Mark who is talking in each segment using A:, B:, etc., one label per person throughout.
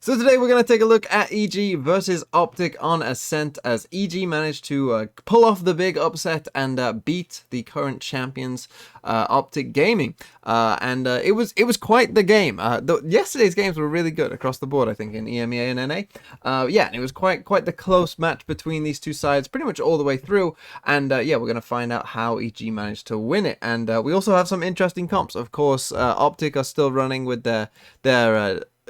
A: So today we're going to take a look at EG versus OpTic on Ascent, as EG managed to pull off the big upset and beat the current champions, OpTic Gaming. It was quite the game. Yesterday's games were really good across the board, I think, in EMEA and NA. Yeah, and it was quite the close match between these two sides, pretty much all the way through. And yeah, we're going to find out how EG managed to win it. And we also have some interesting comps. Of course, OpTic are still running with their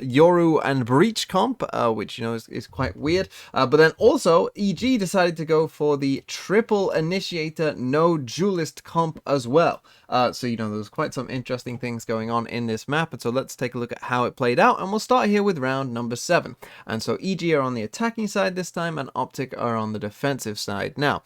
A: Yoru and Breach comp, which, you know, is quite weird. But then also, EG decided to go for the triple initiator no duelist comp as well. So, you know, there's quite some interesting things going on in this map. And so let's take a look at how it played out. And we'll start here with round number 7. And so EG are on the attacking side this time, and OpTic are on the defensive side. Now,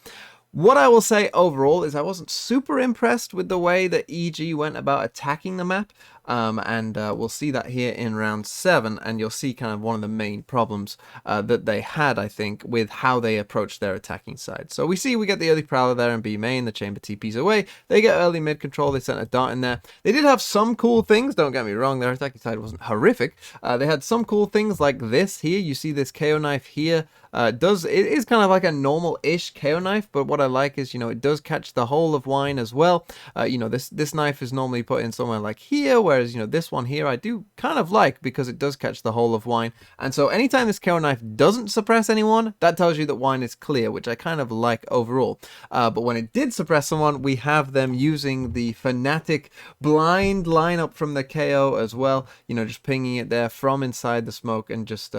A: what I will say overall is I wasn't super impressed with the way that EG went about attacking the map. We'll see that here in round 7, and you'll see kind of one of the main problems that they had, I think, with how they approached their attacking side. So we get the early Prowler there in B main, the Chamber TPs away, they get early mid control, they sent a dart in there. They did have some cool things, don't get me wrong, their attacking side wasn't horrific. They had some cool things like this here, you see this KO knife here. It is kind of like a normal-ish KO knife, but what I like is, you know, it does catch the whole of wine as well. You know, this knife is normally put in somewhere like here, whereas, you know, this one here I do kind of like because it does catch the whole of wine. And so anytime this KO knife doesn't suppress anyone, that tells you that wine is clear, which I kind of like overall. But when it did suppress someone, we have them using the Fnatic blind lineup from the KO as well. You know, just pinging it there from inside the smoke and just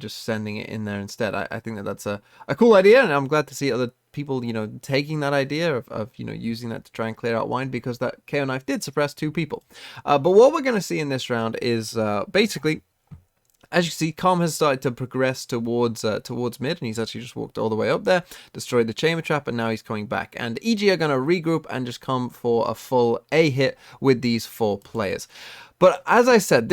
A: sending it in there instead. I think that that's a cool idea, and I'm glad to see other people, you know, taking that idea of you know, using that to try and clear out wine, because that KO knife did suppress 2 people. But what we're going to see in this round is basically, as you see, Calm has started to progress towards mid, and he's actually just walked all the way up there, destroyed the chamber trap, and now he's coming back. And EG are going to regroup and just come for a full A hit with these 4 players. But as I said,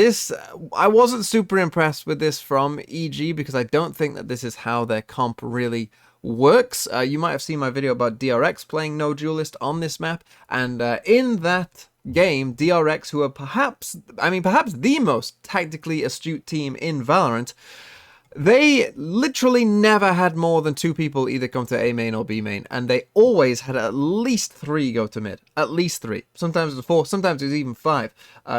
A: I wasn't super impressed with this from EG, because I don't think that this is how their comp really works. You might have seen my video about DRX playing no duelist on this map, and in that game, DRX, who are perhaps the most tactically astute team in Valorant, they literally never had more than 2 people either come to A main or B main, and they always had at least 3 go to mid. At least 3. Sometimes it was 4, sometimes it was even 5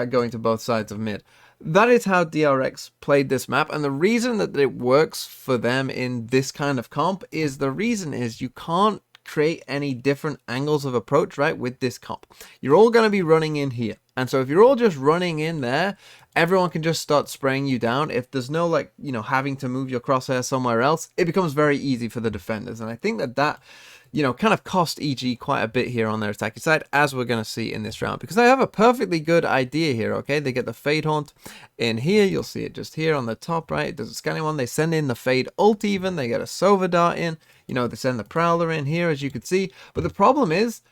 A: going to both sides of mid. That is how DRX played this map, and the reason that it works for them in this kind of comp is you can't create any different angles of approach, right, with this comp. You're all going to be running in here. And so if you're all just running in there, everyone can just start spraying you down. If there's no, like, you know, having to move your crosshair somewhere else, it becomes very easy for the defenders. And I think that you know, kind of cost EG quite a bit here on their attacking side, as we're going to see in this round, because they have a perfectly good idea here, okay? They get the Fade Haunt in here. You'll see it just here on the top, right? It doesn't scan anyone. They send in the Fade Ult even. They get a Sova Dart in. You know, they send the Prowler in here, as you can see. But the problem is,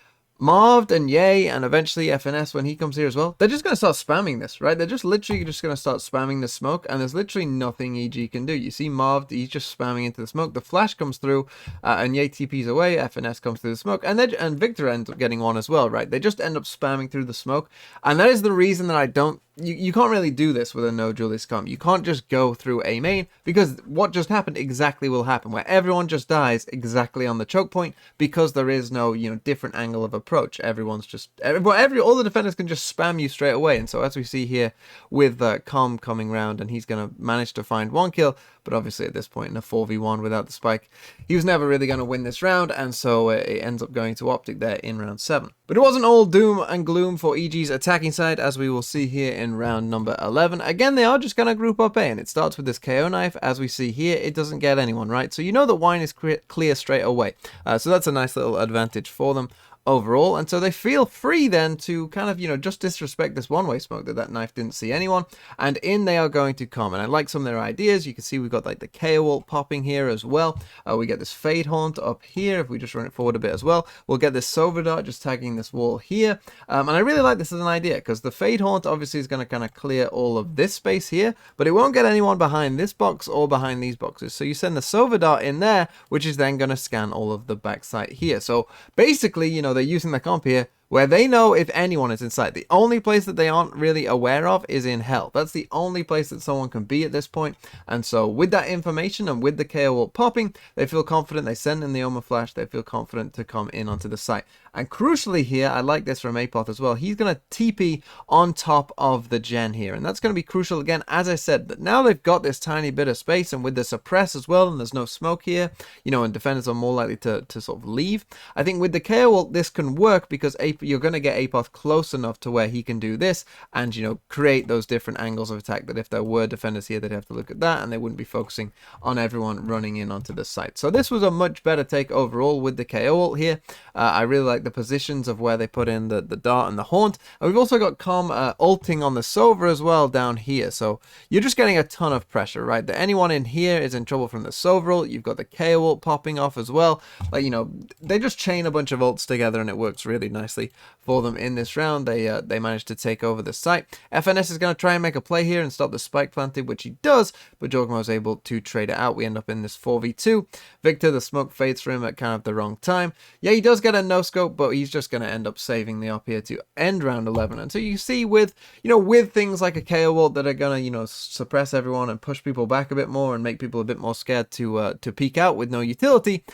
A: Marved and Ye, and eventually FNS when he comes here as well, they're just going to start spamming this, right? They're just literally just going to start spamming the smoke, and there's literally nothing EG can do. You see Marved, he's just spamming into the smoke. The flash comes through, and Ye TP's away, FNS comes through the smoke, and Victor ends up getting one as well, right? They just end up spamming through the smoke, and that is the reason that I don't... You can't really do this with a no duelist comp. You can't just go through A main, because what just happened exactly will happen, where everyone just dies exactly on the choke point, because there is no, you know, different angle of approach. Everyone's just all the defenders can just spam you straight away. And so as we see here with Calm coming round, and he's gonna manage to find 1 kill, but obviously at this point in a 4v1 without the spike, he was never really going to win this round, and so it ends up going to OpTic there in round 7. But it wasn't all doom and gloom for EG's attacking side, as we will see here in round number 11. Again, they are just going to group up A, and it starts with this KO knife. As we see here, it doesn't get anyone, right? So you know that wine is clear straight away. So that's a nice little advantage for them overall, and so they feel free then to kind of, you know, just disrespect this one-way smoke that knife didn't see anyone, and in they are going to come. And I like some of their ideas. You can see we've got like the KO ult popping here as well. We get this Fade Haunt up here. If we just run it forward a bit as well, we'll get this Sova Dart just tagging this wall here, and I really like this as an idea, because the Fade Haunt obviously is going to kind of clear all of this space here, but it won't get anyone behind this box or behind these boxes. So you send the Sova Dart in there, which is then going to scan all of the backside here. So basically, you know, they're using the comp here where they know if anyone is in sight. The only place that they aren't really aware of is in hell. That's the only place that someone can be at this point. And so with that information and with the KO ult popping, they feel confident. They send in the Oma Flash. They feel confident to come in onto the site. And crucially here, I like this from Apoth as well. He's going to TP on top of the gen here. And that's going to be crucial again, as I said, that now they've got this tiny bit of space, and with the suppress as well, and there's no smoke here, you know, and defenders are more likely to sort of leave. I think with the KO ult, this can work because you're going to get Apoth close enough to where he can do this and, you know, create those different angles of attack that if there were defenders here, they'd have to look at that and they wouldn't be focusing on everyone running in onto the site. So this was a much better take overall with the KO ult here. I really like the positions of where they put in the dart and the haunt. And we've also got Com ulting on the Sova as well down here. So you're just getting a ton of pressure, right? That anyone in here is in trouble from the Sova ult. You've got the KO ult popping off as well. Like, you know, they just chain a bunch of ults together and it works really nicely for them in this round. They managed to take over the site. FNS is going to try and make a play here and stop the spike planted, which he does, but Jogmo is able to trade it out. We end up in this 4v2. Victor, the smoke fades for him at kind of the wrong time. Yeah, he does get a no scope, but he's just going to end up saving the op here to end round 11. And so you see with, you know, with things like a KO ult that are going to, you know, suppress everyone and push people back a bit more and make people a bit more scared to peek out with no utility,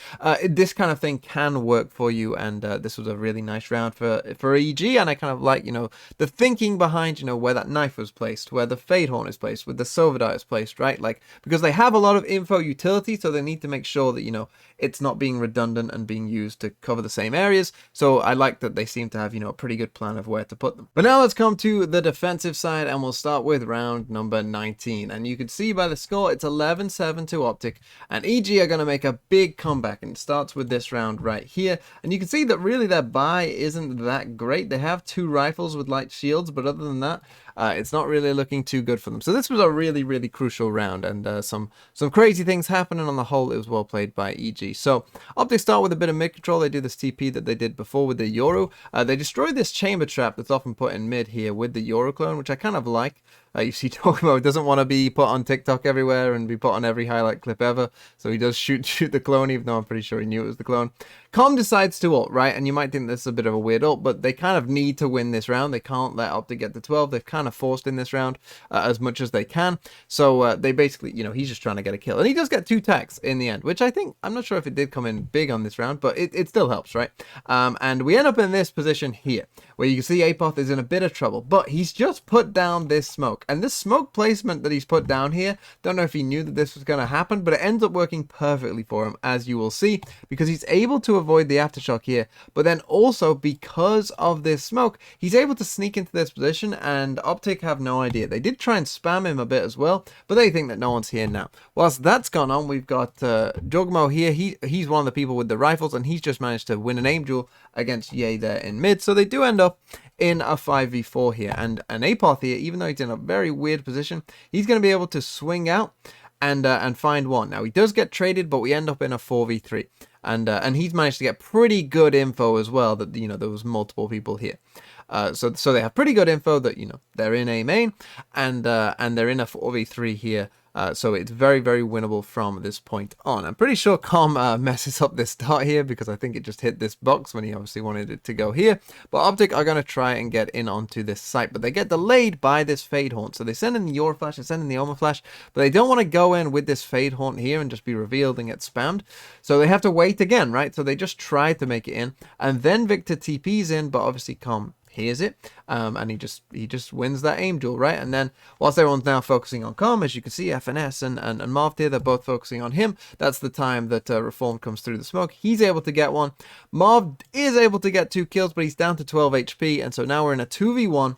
A: this kind of thing can work for you. And this was a really nice round for EG, and I kind of like, you know, the thinking behind, you know, where that knife was placed, where the Fade Horn is placed, where the Sova Dart is placed, right? Like, because they have a lot of info utility, so they need to make sure that, you know, it's not being redundant and being used to cover the same areas. So I like that they seem to have, you know, a pretty good plan of where to put them. But now let's come to the defensive side, and we'll start with round number 19. And you can see by the score, it's 11-7 to OpTic, and EG are going to make a big comeback, and it starts with this round right here. And you can see that really their buy isn't that great. They have 2 rifles with light shields, but other than that, it's not really looking too good for them. So this was a really, really crucial round, and some crazy things happening. On the whole, it was well played by EG. So OpTic start with a bit of mid control. They do this TP that they did before with the Yoru. They destroyed this chamber trap that's often put in mid here with the Yoru clone, which I kind of like. You see Jogmo doesn't want to be put on TikTok everywhere and be put on every highlight clip ever. So he does shoot the clone, even though I'm pretty sure he knew it was the clone. Com decides to ult, right? And you might think this is a bit of a weird ult, but they kind of need to win this round. They can't let OpTic get to 12. They've kind of forced in this round as much as they can. So they basically, you know, he's just trying to get a kill. And he does get 2 tags in the end, which I think, I'm not sure if it did come in big on this round, but it still helps, right? And we end up in this position here, where you can see Apoth is in a bit of trouble, but he's just put down this smoke. And this smoke placement that he's put down here, don't know if he knew that this was going to happen, but it ends up working perfectly for him, as you will see, because he's able to avoid the aftershock here. But then also, because of this smoke, he's able to sneak into this position, and OpTic have no idea. They did try and spam him a bit as well, but they think that no one's here now. Whilst that's gone on, we've got Jogmo here. He's one of the people with the rifles, and he's just managed to win an aim duel against Ye there in mid. So they do end up in a 5v4 here, and an Apoth here, even though he's in a very weird position, he's going to be able to swing out and find one. Now he does get traded, but we end up in a 4v3, and he's managed to get pretty good info as well, that, you know, there was multiple people here. So they have pretty good info that, you know, they're in A main, and they're in a 4v3 here. So it's very, very winnable from this point on. I'm pretty sure Com messes up this start here, because I think it just hit this box when he obviously wanted it to go here. But OpTic are going to try and get in onto this site, but they get delayed by this Fade Haunt. So they send in the Yoru Flash, they send in the Oma Flash, but they don't want to go in with this Fade Haunt here and just be revealed and get spammed. So they have to wait again, right? So they just try to make it in, and then Victor TP's in, but obviously Com hears it, and he just wins that aim duel, right? And then whilst everyone's now focusing on Com, as you can see, FNS and Marv here, they're both focusing on him. That's the time that Reform comes through the smoke. He's able to get one. Marv is able to get 2 kills, but he's down to 12 HP, and so now we're in a 2v1.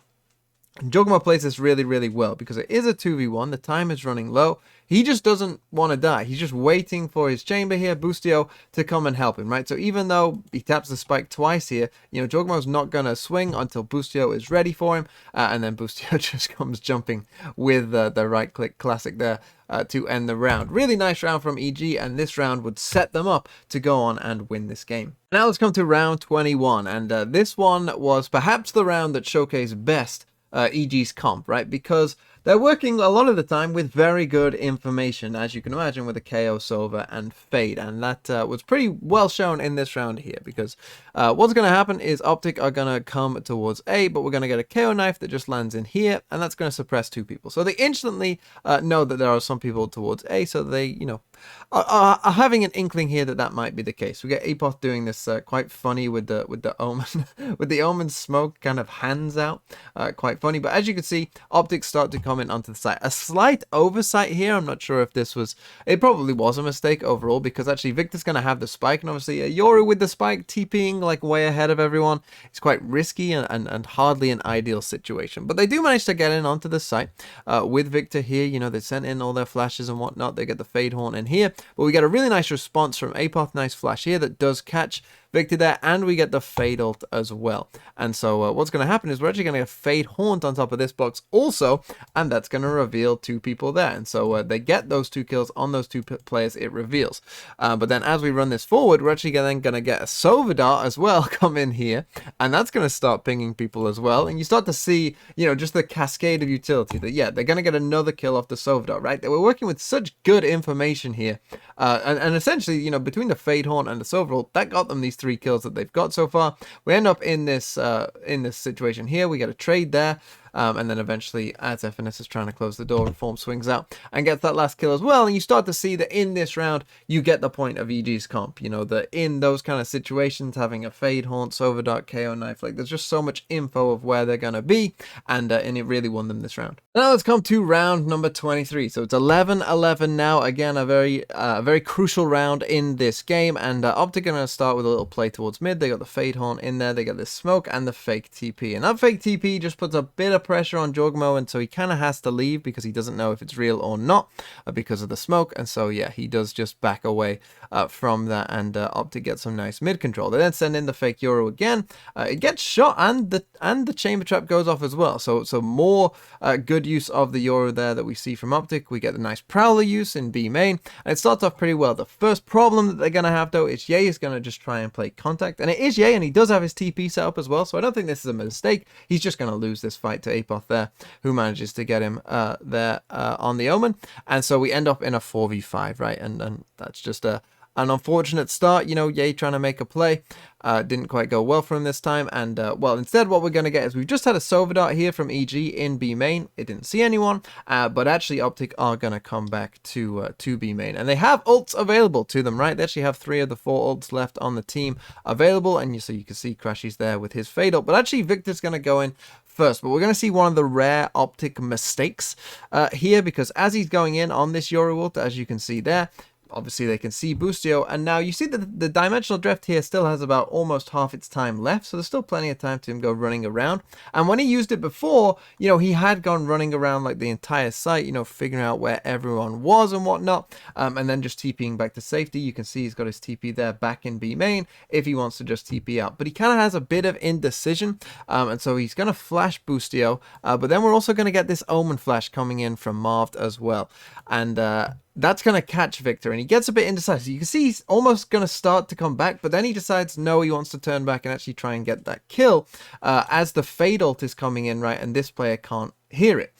A: Jogmo plays this really, really well, because it is a 2v1. The time is running low. He just doesn't want to die. He's just waiting for his chamber here, Boostio, to come and help him, right? So even though he taps the spike twice here, you know, Jogmo's not going to swing until Boostio is ready for him. And then Boostio just comes jumping with the right-click classic there to end the round. Really nice round from EG, and this round would set them up to go on and win this game. Now let's come to round 21, and this one was perhaps the round that showcased best EG's comp, right? Because they're working a lot of the time with very good information, as you can imagine, with the KO, Sova, and Fade. And that was pretty well shown in this round here, because what's going to happen is OpTic are going to come towards A, but we're going to get a KO knife that just lands in here, and that's going to suppress 2 people. So they instantly know that there are some people towards A, so they, you know, are having an inkling here that that might be the case. We get Apoth doing this quite funny with the Omen, with the Omen smoke kind of hands out, quite funny. But as you can see, OpTic start to come in onto the site. A slight oversight here. I'm not sure if this was, it probably was a mistake overall, because actually Victor's going to have the spike, and obviously Yoru with the spike TPing like way ahead of everyone. It's quite risky and hardly an ideal situation. But they do manage to get in onto the site with Victor here. You know, they sent in all their flashes and whatnot. They get the Fade Horn in here, but we get a really nice response from Apoth. Nice flash here that does catch Victor there, and we get the Fade ult as well. And so what's going to happen is we're actually going to get Fade Haunt on top of this box also, and that's going to reveal 2 people there. And so they get those 2 kills on those 2 players, it reveals. But then as we run this forward, we're actually then going to get a Sova dart as well come in here, and that's going to start pinging people as well. And you start to see, you know, just the cascade of utility that, yeah, they're going to get another kill off the Sova dart, right? They were working with such good information here. And essentially, you know, between the Fade Haunt and the Sova ult, that got them these 3 kills that they've got so far. We end up in this situation here. We get a trade there. And then eventually, as FNS is trying to close the door, Reform swings out and gets that last kill as well. And you start to see that in this round, you get the point of EG's comp. You know, that in those kind of situations, having a Fade Haunt, Sova dart, KO knife, like there's just so much info of where they're going to be. And it really won them this round. Now let's come to round number 23. So it's 11-11 now. Again, a very crucial round in this game. And OpTic are going to start with a little play towards mid. They got the Fade Haunt in there. They got this smoke and the fake TP. And that fake TP just puts a bit of pressure on Jogmo, and so he kind of has to leave because he doesn't know if it's real or not because of the smoke. And so yeah, he does just back away from that, and OpTic gets some nice mid control. They then send in the fake Yoru again. It gets shot, and the chamber trap goes off as well. So more good use of the Yoru there that we see from OpTic. We get the nice Prowler use in B main, and it starts off pretty well. The first problem that they're going to have though is Ye is going to just try and play contact, and it is Ye, and he does have his TP set up as well, so I don't think this is a mistake. He's just going to lose this fight to Apoth there, who manages to get him there on the Omen. And so we end up in a 4v5, right? And that's just an unfortunate start. You know, Ye trying to make a play. Didn't quite go well for him this time, and well, instead what we're going to get is we've just had a Sova dart here from EG in B main. It didn't see anyone, but actually OpTic are going to come back to B main, and they have ults available to them, right? They actually have 3 of the 4 ults left on the team available, and so you can see Crashy's there with his Fade ult, but actually Victor's going to go in first. But we're going to see one of the rare OpTic mistakes here, because as he's going in on this Yoru ult, as you can see there, obviously they can see Boostio, and now you see that the dimensional drift here still has about almost half its time left, so there's still plenty of time to him go running around. And when he used it before, you know, he had gone running around like the entire site, you know, figuring out where everyone was and whatnot, and then just TPing back to safety. You can see he's got his TP there back in B main if he wants to just TP out, but he kind of has a bit of indecision, and so he's going to flash Boostio, but then we're also going to get this Omen flash coming in from Marved as well, and that's going to catch Victor, and he gets a bit indecisive. You can see he's almost going to start to come back, but then he decides no, he wants to turn back and actually try and get that kill as the Fade ult is coming in, right, and this player can't hear it.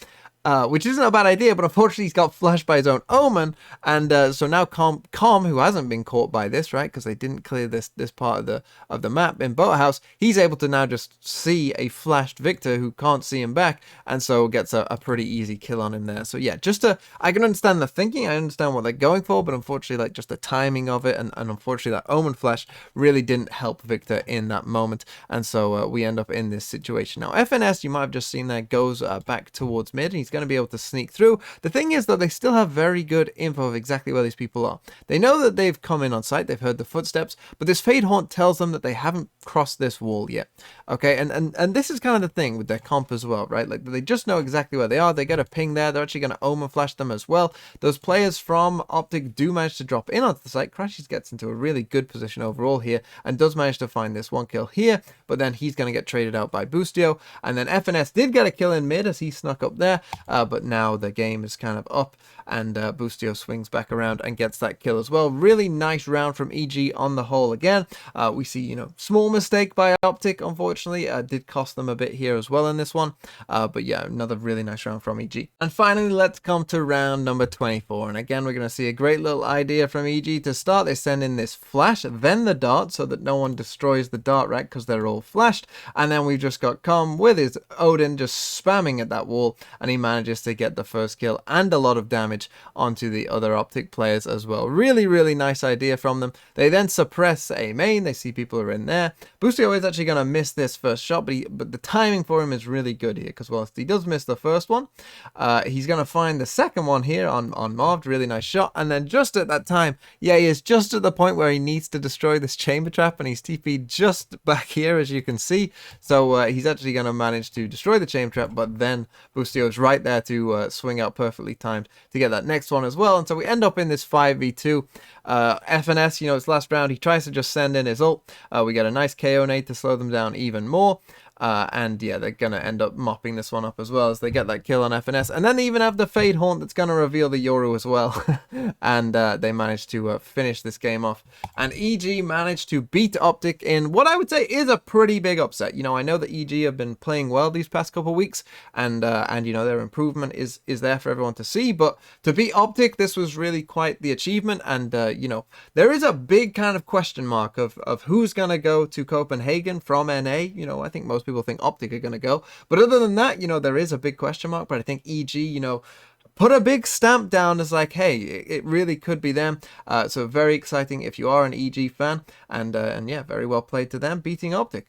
A: Which isn't a bad idea, but unfortunately he's got flashed by his own Omen, and so now Com, who hasn't been caught by this, right, because they didn't clear this part of the map in Boathouse, he's able to now just see a flashed Victor who can't see him back, and so gets a pretty easy kill on him there. So yeah, I can understand the thinking, I understand what they're going for, but unfortunately, like, just the timing of it, and unfortunately that Omen flash really didn't help Victor in that moment, and so we end up in this situation. Now FNS, you might have just seen there, goes back towards mid, and he's going to be able to sneak through. The thing is, though, they still have very good info of exactly where these people are. They know that they've come in on site, they've heard the footsteps, but this Fade Haunt tells them that they haven't crossed this wall yet. Okay, and this is kind of the thing with their comp as well, right? Like, they just know exactly where they are. They get a ping there. They're actually going to Omen flash them as well. Those players from OpTic do manage to drop in onto the site. Crashes gets into a really good position overall here and does manage to find this one kill here, but then he's going to get traded out by Boostio, and then FNS did get a kill in mid as he snuck up there, but now the game is kind of up, and Boostio swings back around and gets that kill as well. Really nice round from EG on the whole again. We see, you know, small mistake by OpTic, unfortunately. Did cost them a bit here as well in this one. But yeah, another really nice round from EG. And finally, let's come to round number 24. And again, we're going to see a great little idea from EG to start. They send in this flash, then the dart, so that no one destroys the dart rack because they're all flashed. And then we've just got Com with his Odin just spamming at that wall, and he manages to get the first kill and a lot of damage onto the other OpTic players as well. Really, really nice idea from them. They then suppress A main. They see people are in there. Boostio is actually going to miss this first shot, but the timing for him is really good here, because whilst he does miss the first one, he's going to find the second one here on Marv. Really nice shot. And then just at that time, yeah, he is just at the point where he needs to destroy this chamber trap, and he's TP'd just back here, as you can see. So he's actually going to manage to destroy the chamber trap, but then Boostio is right there to swing out perfectly timed to get that next one as well. And so we end up in this 5v2. FNS, you know, it's last round. He tries to just send in his ult. We get a nice KO nade to slow them down even more. And yeah, they're going to end up mopping this one up as well as they get that kill on FNS. And then they even have the Fade Haunt that's going to reveal the Yoru as well. And they managed to finish this game off. And EG managed to beat OpTic in what I would say is a pretty big upset. You know, I know that EG have been playing well these past couple of weeks. And you know, their improvement is there for everyone to see. But to beat OpTic, this was really quite the achievement. And, you know, there is a big kind of question mark of who's going to go to Copenhagen from NA. You know, I think most people think OpTic are going to go, but other than that, you know, there is a big question mark. But I think EG, you know, put a big stamp down as like, hey, it really could be them. So very exciting if you are an EG fan, and yeah, very well played to them beating OpTic.